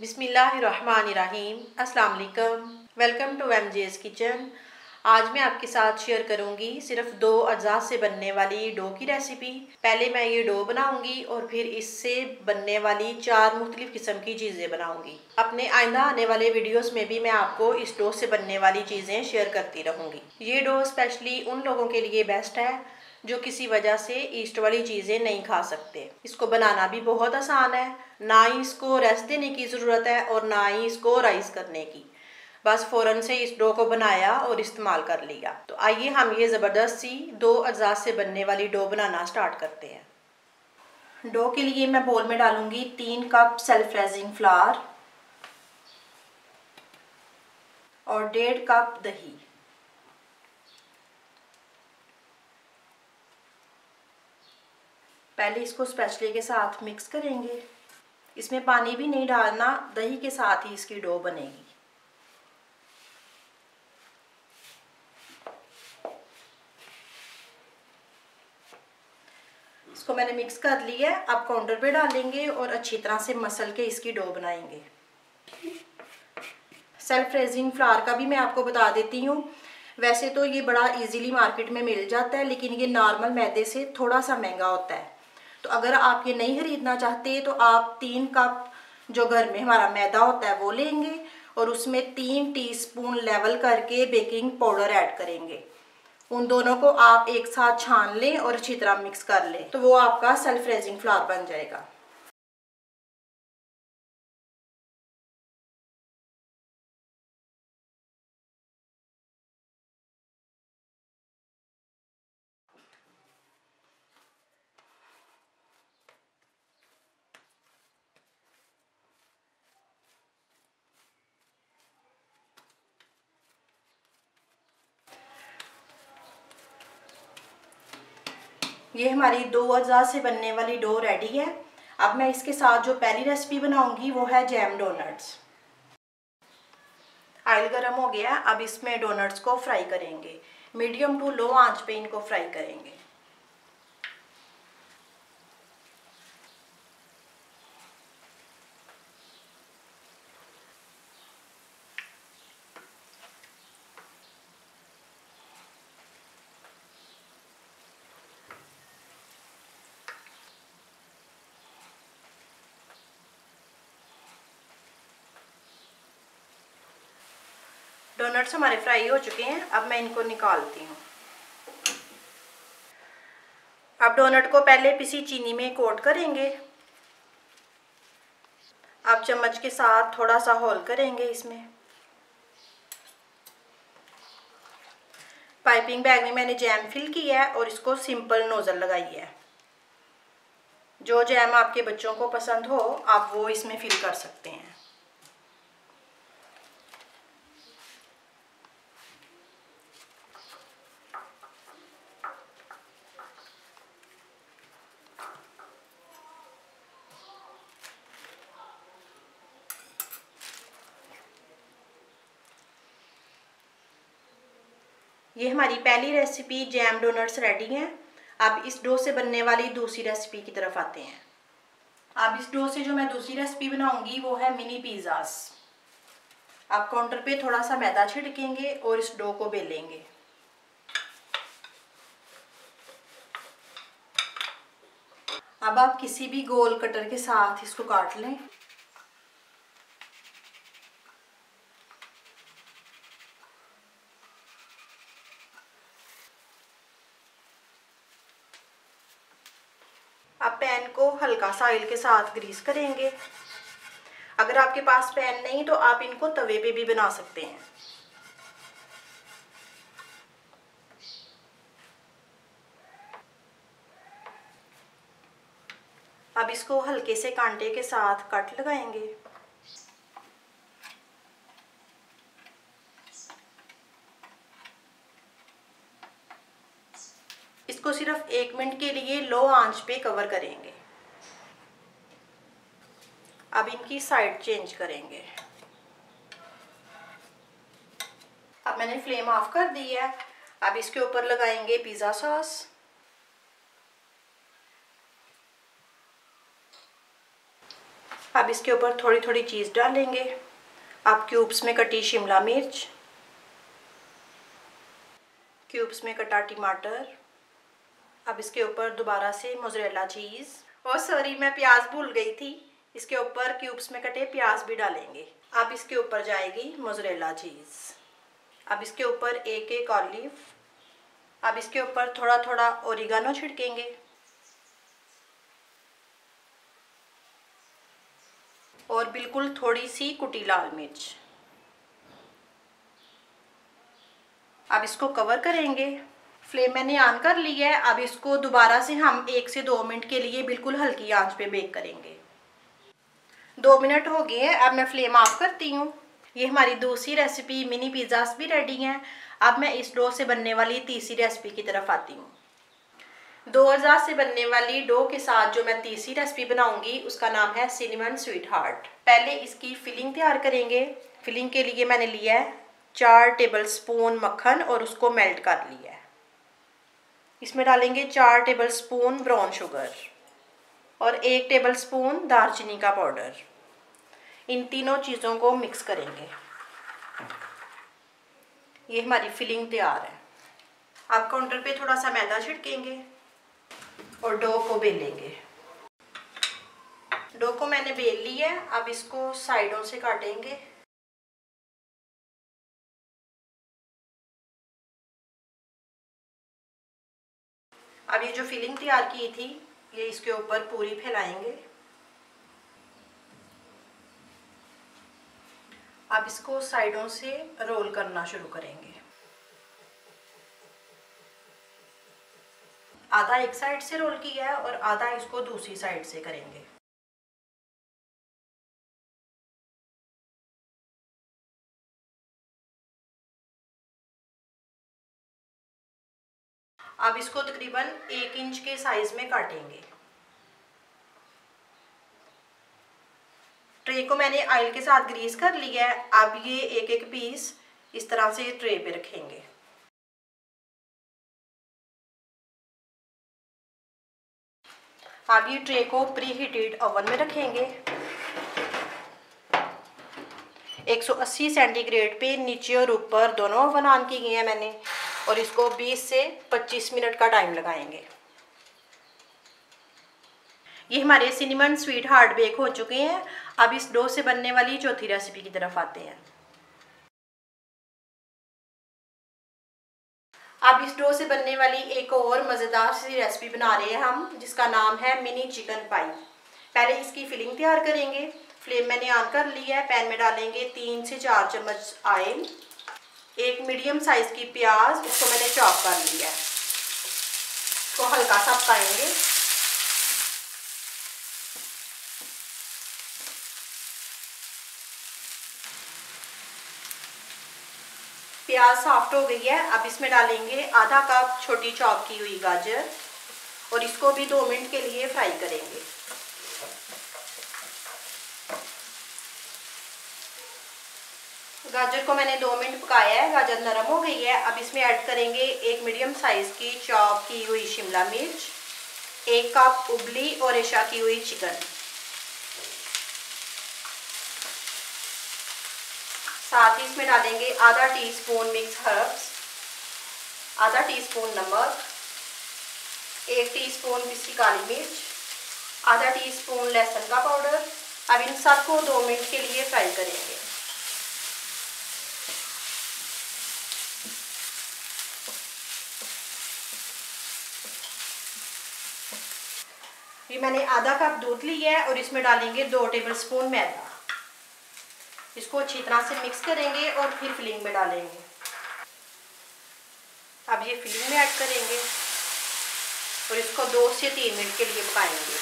बिस्मिल्लाहिर्रहमानिर्रहीम। अस्सलाम वालेकुम। Welcome to MJ's kitchen. आज मैं आपके साथ शेयर करूंगी सिर्फ 2 अज्जा से बनने वाली डो की रेसिपी। पहले मैं ये डो बनाऊंगी और फिर इससे बनने वाली 4 मुख्तलिफ किस्म की चीज़ें बनाऊंगी। अपने आइंदा आने वाले वीडियोस में भी मैं आपको इस डो से बनने वाली चीज़ें शेयर करती रहूंगी। ये डो स्पेशली उन लोगों के लिए बेस्ट है जो किसी वजह से ईस्ट वाली चीज़ें नहीं खा सकते। इसको बनाना भी बहुत आसान है, ना ही इसको रेस्ट देने की ज़रूरत है और ना ही इसको राइस करने की। बस फ़ौरन से इस डो को बनाया और इस्तेमाल कर लिया। तो आइए हम ये ज़बरदस्त सी 2 अज्जा से बनने वाली डो बनाना स्टार्ट करते हैं। डो के लिए मैं बोल में डालूंगी 3 कप सेल्फ राइजिंग फ्लावर और 1.5 कप दही। पहले इसको स्पैचुले के साथ मिक्स करेंगे। इसमें पानी भी नहीं डालना, दही के साथ ही इसकी डो बनेगी। इसको मैंने मिक्स कर लिया है। अब काउंटर पे डालेंगे और अच्छी तरह से मसल के इसकी डो बनाएंगे। सेल्फ रेजिंग फ्लावर का भी मैं आपको बता देती हूँ। वैसे तो ये बड़ा इजीली मार्केट में मिल जाता है, लेकिन ये नॉर्मल मैदे से थोड़ा सा महंगा होता है। तो अगर आप ये नहीं खरीदना चाहते तो आप 3 कप जो घर में हमारा मैदा होता है वो लेंगे और उसमें 3 टीस्पून लेवल करके बेकिंग पाउडर ऐड करेंगे। उन दोनों को आप एक साथ छान लें और अच्छी तरह मिक्स कर लें, तो वो आपका सेल्फ रेजिंग फ्लावर बन जाएगा। ये हमारी 2 अज्जा से बनने वाली डो रेडी है। अब मैं इसके साथ जो पहली रेसिपी बनाऊंगी वो है जैम डोनट्स। ऑयल गरम हो गया, अब इसमें डोनट्स को फ्राई करेंगे। मीडियम टू लो आंच पे इनको फ्राई करेंगे। डोनट्स हमारे फ्राई हो चुके हैं, अब मैं इनको निकालती हूँ। अब डोनट को पहले पिसी चीनी में कोट करेंगे। अब चम्मच के साथ थोड़ा सा होल करेंगे इसमें। पाइपिंग बैग में मैंने जैम फिल किया है और इसको सिंपल नोजल लगाई है। जो जैम आपके बच्चों को पसंद हो आप वो इसमें फिल कर सकते हैं। ये हमारी पहली रेसिपी जैम डोनट्स रेडी हैं। अब इस डो से बनने वाली दूसरी रेसिपी की तरफ आते हैं। अब इस डो से जो मैं दूसरी रेसिपी बनाऊंगी वो है मिनी पिज़्ज़ास। आप काउंटर पे थोड़ा सा मैदा छिड़केंगे और इस डो को बेलेंगे। अब आप किसी भी गोल कटर के साथ इसको काट लें। अब पैन को हल्का सा ऑयल के साथ ग्रीस करेंगे। अगर आपके पास पैन नहीं तो आप इनको तवे पे भी बना सकते हैं। अब इसको हल्के से कांटे के साथ कट लगाएंगे। इसको सिर्फ 1 मिनट के लिए लो आंच पे कवर करेंगे। अब इनकी साइड चेंज करेंगे। अब मैंने फ्लेम ऑफ कर दी है। अब इसके ऊपर लगाएंगे पिज़्ज़ा सॉस। अब इसके ऊपर थोड़ी थोड़ी चीज़ डालेंगे। अब क्यूब्स में कटी शिमला मिर्च, क्यूब्स में कटा टमाटर। अब इसके ऊपर दोबारा से मोज़रेला चीज़, और सॉरी मैं प्याज भूल गई थी, इसके ऊपर क्यूब्स में कटे प्याज भी डालेंगे। अब इसके ऊपर जाएगी मोज़रेला चीज़। अब इसके ऊपर एक एक ऑलिव। अब इसके ऊपर थोड़ा थोड़ा ओरिगानो छिड़केंगे और बिल्कुल थोड़ी सी कुटी लाल मिर्च। अब इसको कवर करेंगे। फ्लेम मैंने ऑन कर ली है। अब इसको दोबारा से हम 1 से 2 मिनट के लिए बिल्कुल हल्की आंच पे बेक करेंगे। 2 मिनट हो गए हैं। अब मैं फ्लेम ऑफ करती हूँ। ये हमारी दूसरी रेसिपी मिनी पिज़्ज़ास भी रेडी हैं। अब मैं इस डो से बनने वाली तीसरी रेसिपी की तरफ आती हूँ। 2000 से बनने वाली डो के साथ जो मैं तीसरी रेसिपी बनाऊंगी उसका नाम है सिनेमन स्वीट हार्ट। पहले इसकी फिलिंग तैयार करेंगे। फिलिंग के लिए मैंने लिया है 4 टेबलस्पून मक्खन और उसको मेल्ट कर लिया है। इसमें डालेंगे 4 टेबलस्पून ब्राउन शुगर और 1 टेबलस्पून दालचीनी का पाउडर। इन तीनों चीज़ों को मिक्स करेंगे। ये हमारी फिलिंग तैयार है। अब काउंटर पे थोड़ा सा मैदा छिड़केंगे और डो को बेलेंगे। डो को मैंने बेल लिया है। अब इसको साइडों से काटेंगे। अब ये जो फिलिंग तैयार की थी ये इसके ऊपर पूरी फैलाएंगे। अब इसको साइडों से रोल करना शुरू करेंगे। आधा एक साइड से रोल किया है और आधा इसको दूसरी साइड से करेंगे। अब इसको तकरीबन 1 इंच के साइज में काटेंगे। ट्रे को मैंने ऑयल के साथ ग्रीस कर लिया है। अब ये एक एक पीस इस तरह से ट्रे पे रखेंगे। अब ये ट्रे को प्री हीटेड ओवन में रखेंगे। 180 सेंटीग्रेड पे नीचे और ऊपर दोनों ओवन ऑन की गई हैं मैंने, और इसको 20 से 25 मिनट का टाइम लगाएंगे। ये हमारे सिनेमन स्वीट हार्ट बेक हो चुके हैं। अब इस डो से बनने वाली चौथी रेसिपी की तरफ आते हैं। अब इस डो से बनने वाली एक और मज़ेदार सी रेसिपी बना रहे हैं हम, जिसका नाम है मिनी चिकन पाई। पहले इसकी फिलिंग तैयार करेंगे। फ्लेम मैंने ऑन कर लिया है। पैन में डालेंगे 3 से 4 चम्मच ऑयल। एक मीडियम साइज की प्याज, इसको मैंने चॉप कर लिया है। इसको हल्का सा पकाएंगे। प्याज सॉफ्ट हो गई है। अब इसमें डालेंगे आधा कप छोटी चॉप की हुई गाजर और इसको भी 2 मिनट के लिए फ्राई करेंगे। गाजर को मैंने 2 मिनट पकाया है। गाजर नरम हो गई है। अब इसमें ऐड करेंगे एक मीडियम साइज की चॉप की हुई शिमला मिर्च, 1 कप उबली और रेशा की हुई चिकन, साथ ही इसमें डालेंगे आधा टीस्पून मिक्स हर्ब्स, आधा टीस्पून नमक, 1 टीस्पून पिसी काली मिर्च, आधा टीस्पून लहसुन का पाउडर। अब इन सबको 2 मिनट के लिए फ्राई करेंगे। ये मैंने आधा कप दूध लिया है और इसमें डालेंगे 2 टेबलस्पून मैदा। इसको अच्छी तरह से मिक्स करेंगे और फिर फिलिंग में डालेंगे। अब ये फिलिंग में ऐड करेंगे और इसको 2 से 3 मिनट के लिए पकाएंगे।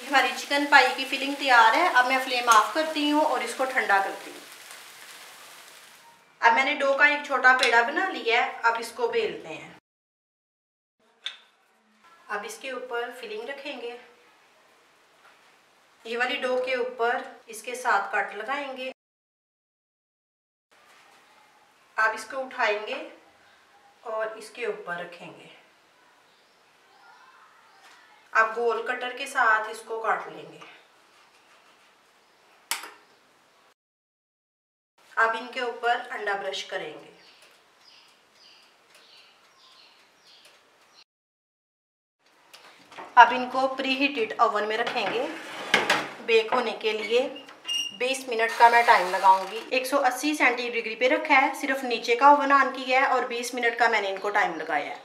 हमारी चिकन पाई की फिलिंग तैयार है। अब मैं फ्लेम ऑफ करती हूँ और इसको ठंडा करती हूँ। अब मैंने डो का एक छोटा पेड़ा बना लिया है। अब इसको बेलते हैं। अब इसके ऊपर फिलिंग रखेंगे। ये वाली डो के ऊपर इसके 7 कट लगाएंगे। आप इसको उठाएंगे और इसके ऊपर रखेंगे। आप गोल कटर के साथ इसको काट लेंगे। आप इनके ऊपर अंडा ब्रश करेंगे। आप इनको प्री हीटेड ओवन में रखेंगे बेक होने के लिए। 20 मिनट का मैं टाइम लगाऊंगी। 180 सेंटीग्रेड डिग्री पे रखा है, सिर्फ नीचे का ओवन ऑन किया है और 20 मिनट का मैंने इनको टाइम लगाया है।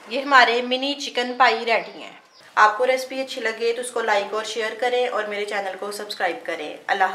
ये हमारे मिनी चिकन पाई रेडी हैं। आपको रेसिपी अच्छी लगे तो उसको लाइक और शेयर करें और मेरे चैनल को सब्सक्राइब करें। अल्लाह।